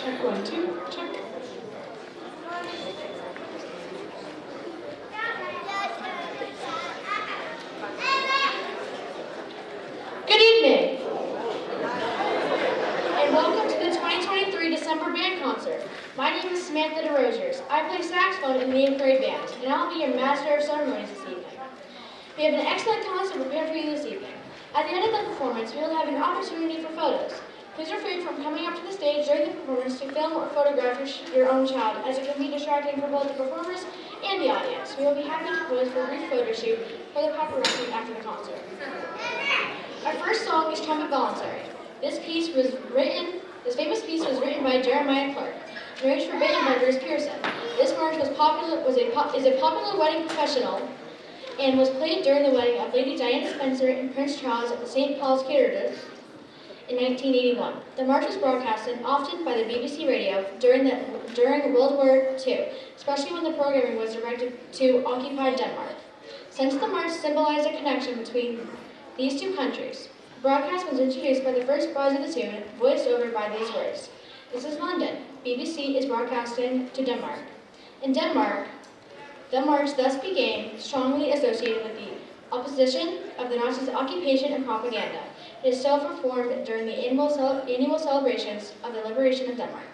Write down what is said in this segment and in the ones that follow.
Check 1, 2, check. Good evening, and welcome to the 2023 December Band Concert. My name is Samantha DeRosiers. I play saxophone in the 8th grade band, and I'll be your master of ceremonies this evening. We have an excellent concert prepared for you this evening. At the end of the performance, we will have an opportunity for photos. Please refrain from coming up to the stage during the performance to film or photograph your own child, as it can be distracting for both the performers and the audience. We will be happy to pose for a brief photo shoot for the paparazzi after the concert. Our first song is Trumpet Voluntary. This famous piece was written by Jeremiah Clark, arranged for band members Pearson. This march is a popular wedding professional and was played during the wedding of Lady Diana Spencer and Prince Charles at the St. Paul's Cathedral in 1981. The march was broadcasted often by the BBC radio during World War II, especially when the programming was directed to occupied Denmark. Since the march symbolized a connection between these two countries, the broadcast was introduced by the first bars of the tune, voiced over by these words. This is London. BBC is broadcasting to Denmark. In Denmark, the march thus became strongly associated with the opposition of the Nazis' occupation and propaganda. It is still performed during the annual celebrations of the liberation of Denmark.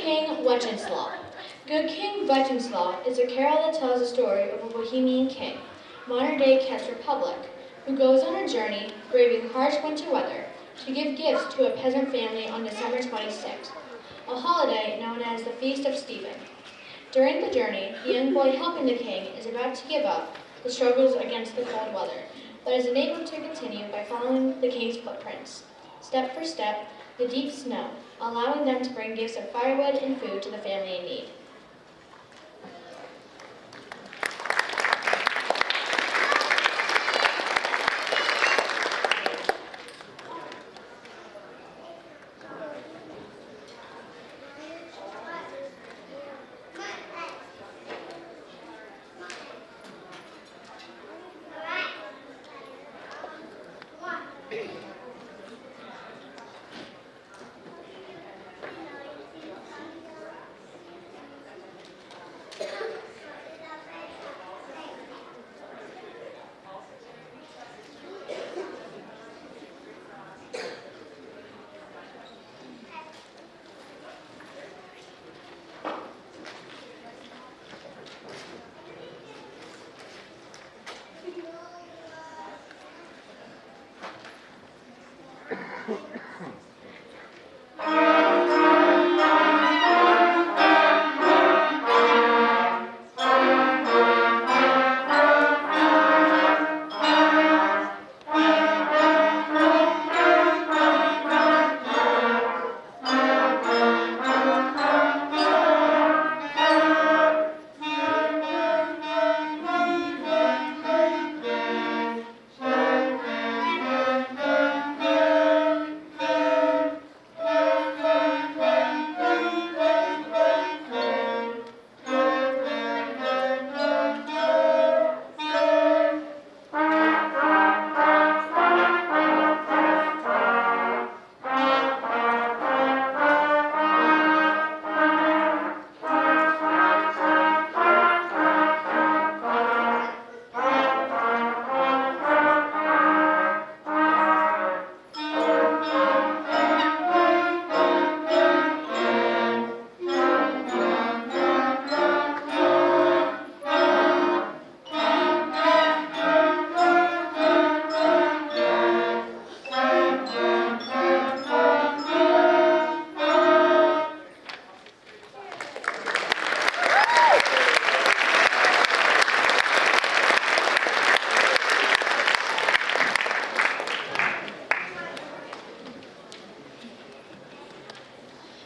King Wenceslas. Good King Wenceslas is a carol that tells the story of a Bohemian king, modern-day Czech Republic, who goes on a journey, braving harsh winter weather, to give gifts to a peasant family on December 26th, a holiday known as the Feast of Stephen. During the journey, the young boy helping the king is about to give up the struggles against the cold weather, but is enabled to continue by following the king's footprints, step for step, the deep snow, allowing them to bring gifts of firewood and food to the family in need.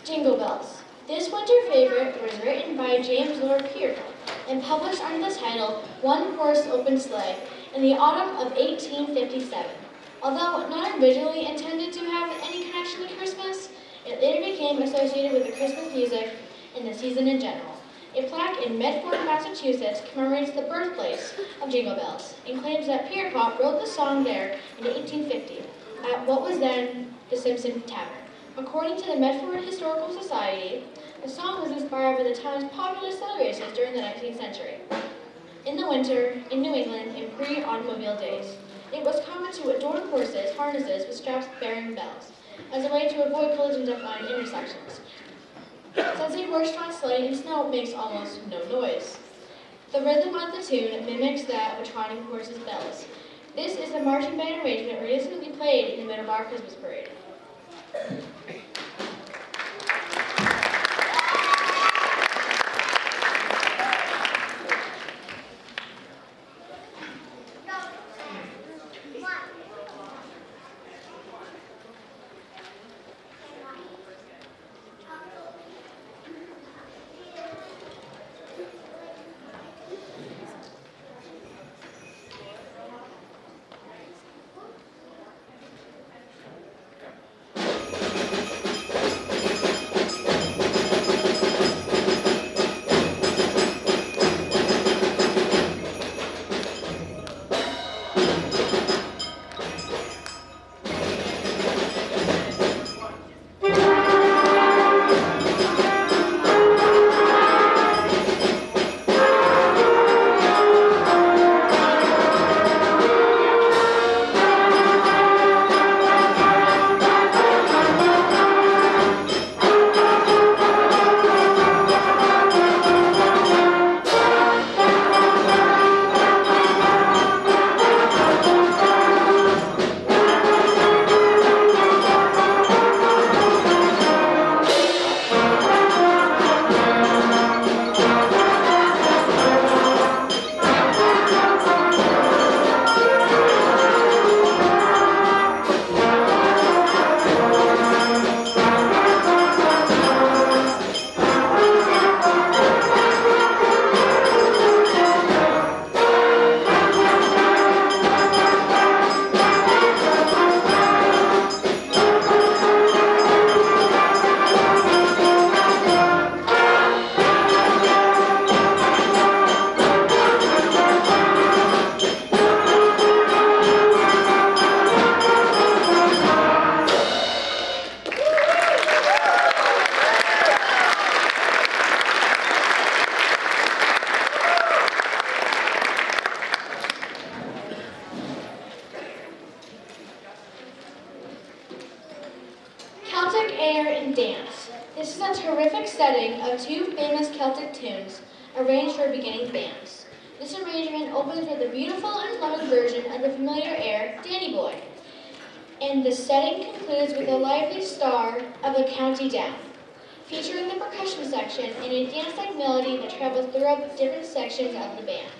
Jingle Bells. This winter favorite was written by James Lord Pierpont and published under the title One Horse Open Sleigh in the autumn of 1857. Although not originally intended to have any connection to Christmas, it later became associated with the Christmas music and the season in general. A plaque in Medford, Massachusetts commemorates the birthplace of Jingle Bells and claims that Pierpont wrote the song there in 1850 at what was then the Simpson Tavern. According to the Medford Historical Society, the song was inspired by the town's popular sleigh races during the 19th century. In the winter, in New England, in pre-automobile days, it was common to adorn horses' harnesses with straps bearing bells, as a way to avoid collisions at line intersections, since a horse-drawn sleigh in snow makes almost no noise. The rhythm of the tune mimics that of a trotting horse's bells. This is the marching band arrangement recently played in the middle of our Christmas parade. Celtic Air and Dance. This is a terrific setting of two famous Celtic tunes arranged for beginning bands. This arrangement opens with a beautiful and flowing version of the familiar air, Danny Boy, and the setting concludes with a lively star of the County Down, featuring the percussion section and a dance-like melody that travels throughout different sections of the band.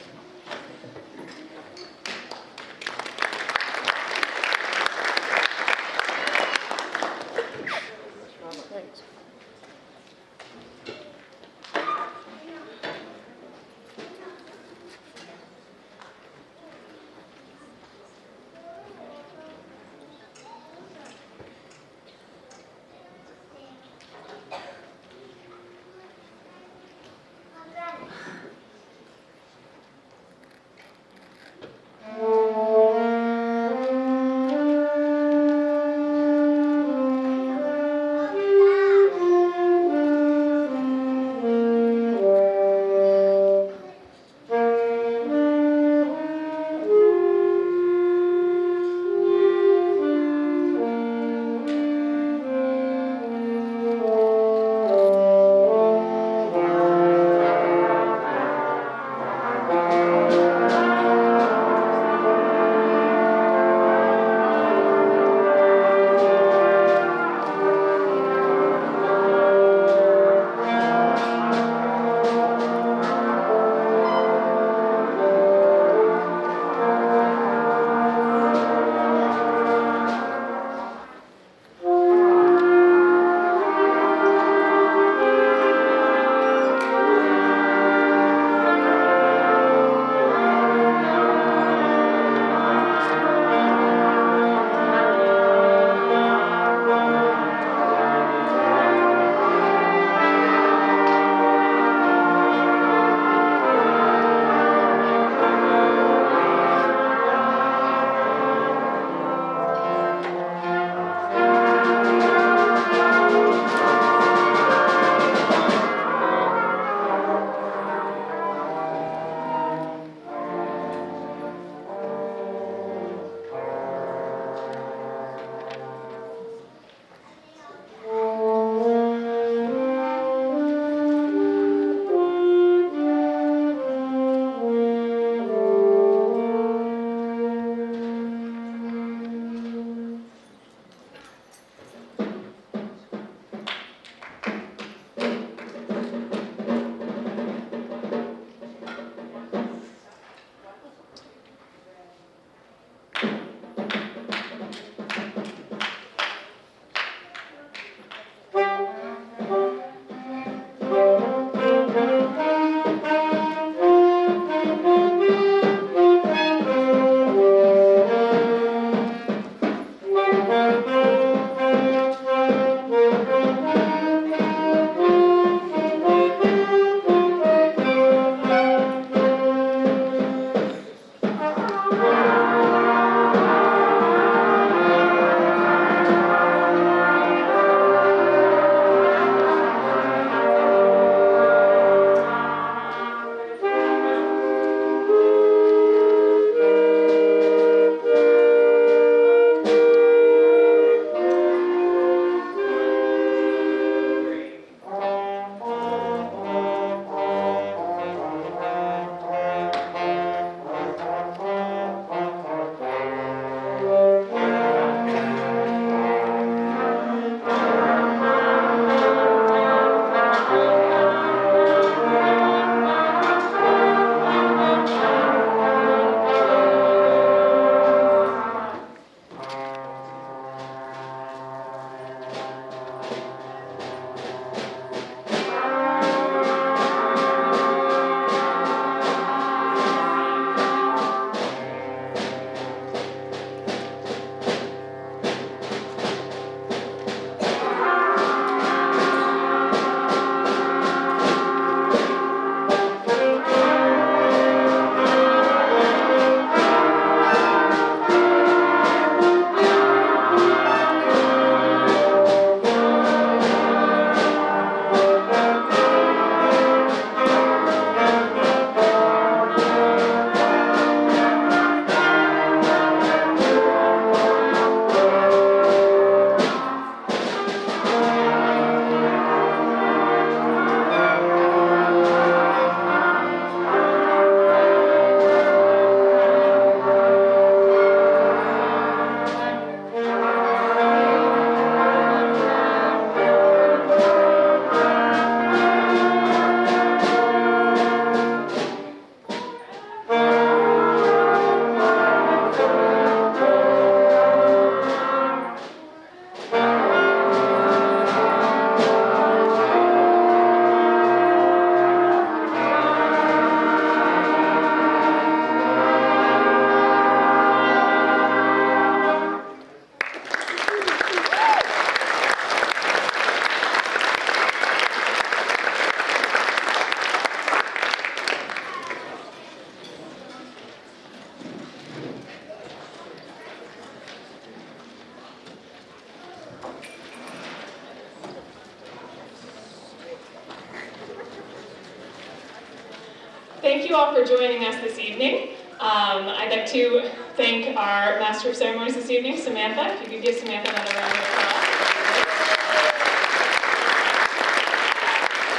thank you all for joining us this evening. I'd like to thank our Master of Ceremonies this evening, Samantha. If you could give Samantha another round of applause.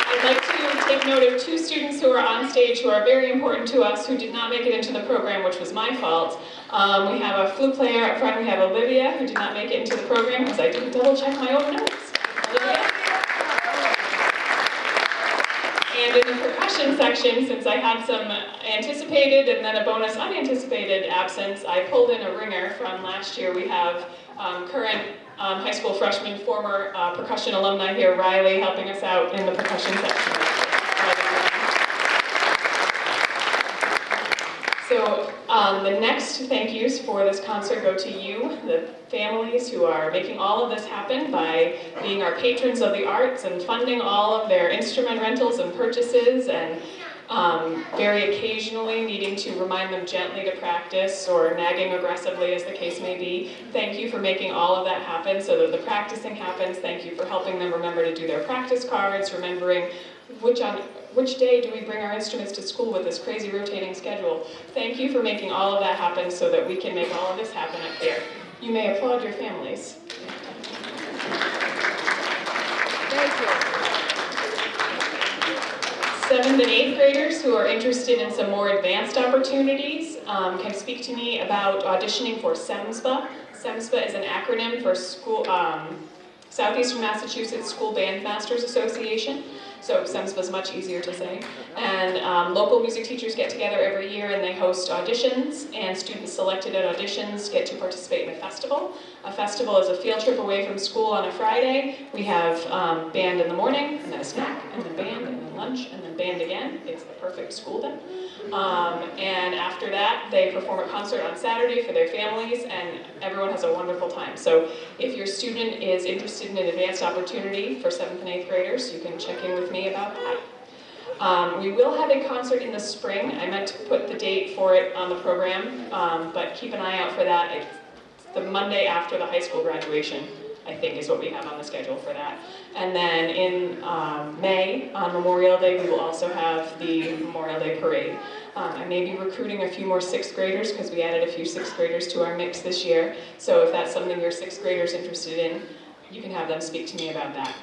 I'd like to take note of two students who are on stage who are very important to us who did not make it into the program, which was my fault. We have a flute player up front. We have Olivia, who did not make it into the program because I didn't double check my own notes. Olivia? And in the percussion section, since I had some anticipated and then a bonus unanticipated absence, I pulled in a ringer from last year. We have current high school freshman, former percussion alumni here, Riley, helping us out in the percussion section. So the next thank yous for this concert go to you, the families who are making all of this happen by being our patrons of the arts and funding all of their instrument rentals and purchases, and very occasionally needing to remind them gently to practice or nagging aggressively, as the case may be. Thank you for making all of that happen so that the practicing happens. Thank you for helping them remember to do their practice cards, remembering which day do we bring our instruments to school with this crazy rotating schedule. Thank you for making all of that happen so that we can make all of this happen up there. You may applaud your families. Thank you. 7th and 8th graders who are interested in some more advanced opportunities can speak to me about auditioning for SEMSBA. SEMSBA is an acronym for Southeastern Massachusetts School Bandmasters Association. So SEMSBA is much easier to say. And local music teachers get together every year and they host auditions, and students selected at auditions get to participate in a festival. A festival is a field trip away from school on a Friday. We have band in the morning, and then a snack, and then band, and then lunch, and then band again. It's the perfect school day. And after that, they perform a concert on Saturday for their families, and everyone has a wonderful time. So if your student is interested in an advanced opportunity for 7th and 8th graders, you can check in with me about that. We will have a concert in the spring. I meant to put the date for it on the program, but keep an eye out for that. It's the Monday after the high school graduation, I think, is what we have on the schedule for that. And then in May, on Memorial Day, we will also have the Memorial Day Parade. I may be recruiting a few more 6th graders because we added a few 6th graders to our mix this year. So if that's something your 6th graders interested in, you can have them speak to me about that.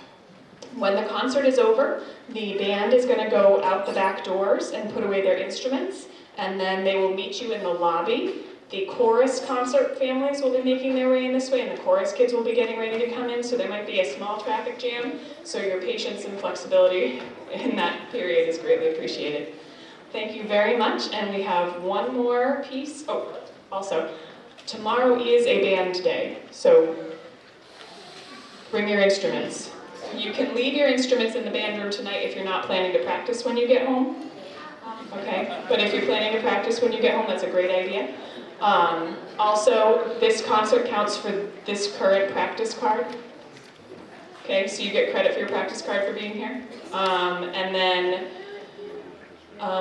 When the concert is over, the band is going to go out the back doors and put away their instruments, and then they will meet you in the lobby. The chorus concert families will be making their way in this way, and the chorus kids will be getting ready to come in, so there might be a small traffic jam, so your patience and flexibility in that period is greatly appreciated. Thank you very much, and we have one more piece. Oh, also, tomorrow is a band day, so bring your instruments. You can leave your instruments in the band room tonight if you're not planning to practice when you get home. Okay, but if you're planning to practice when you get home, that's a great idea. Also, this concert counts for this current practice card. Okay, so you get credit for your practice card for being here. And then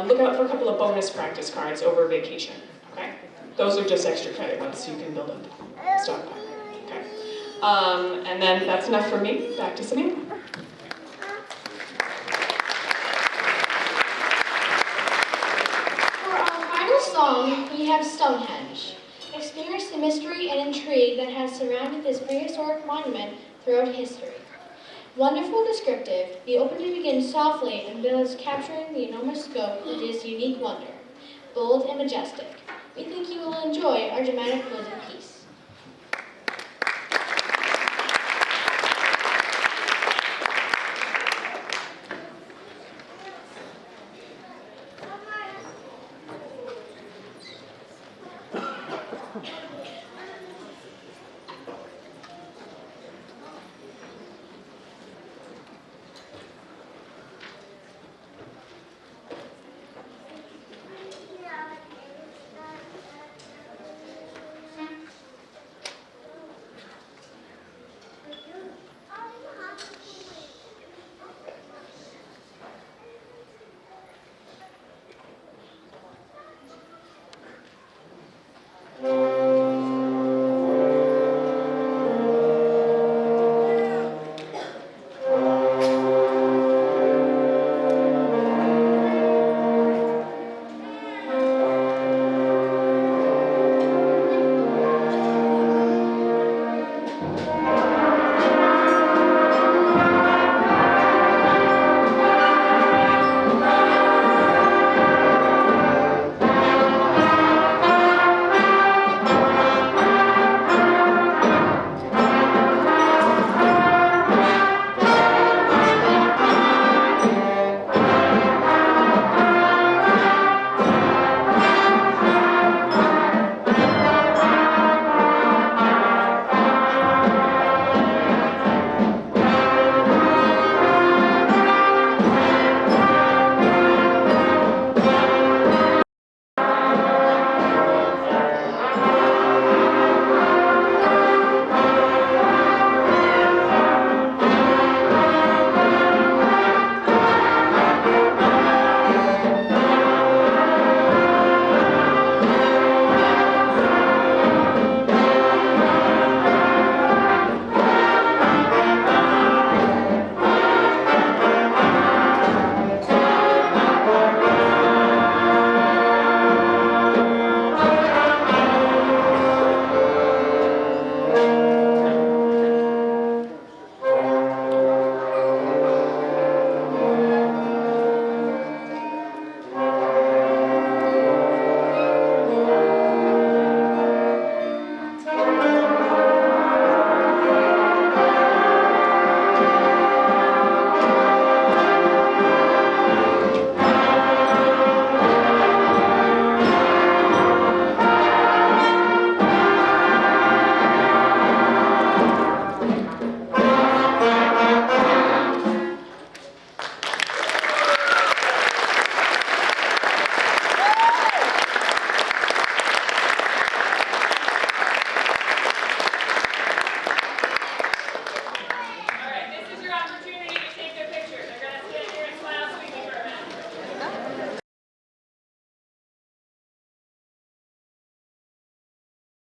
look out for a couple of bonus practice cards over vacation. Okay, those are just extra credit ones, so you can build up a stockpile. Okay, and then that's enough for me. Back to Samantha. Song, we have Stonehenge. Experience the mystery and intrigue that has surrounded this prehistoric monument throughout history. Wonderful descriptive, the opening begins softly and builds, capturing the enormous scope of this unique wonder. Bold and majestic. We think you will enjoy our dramatic closing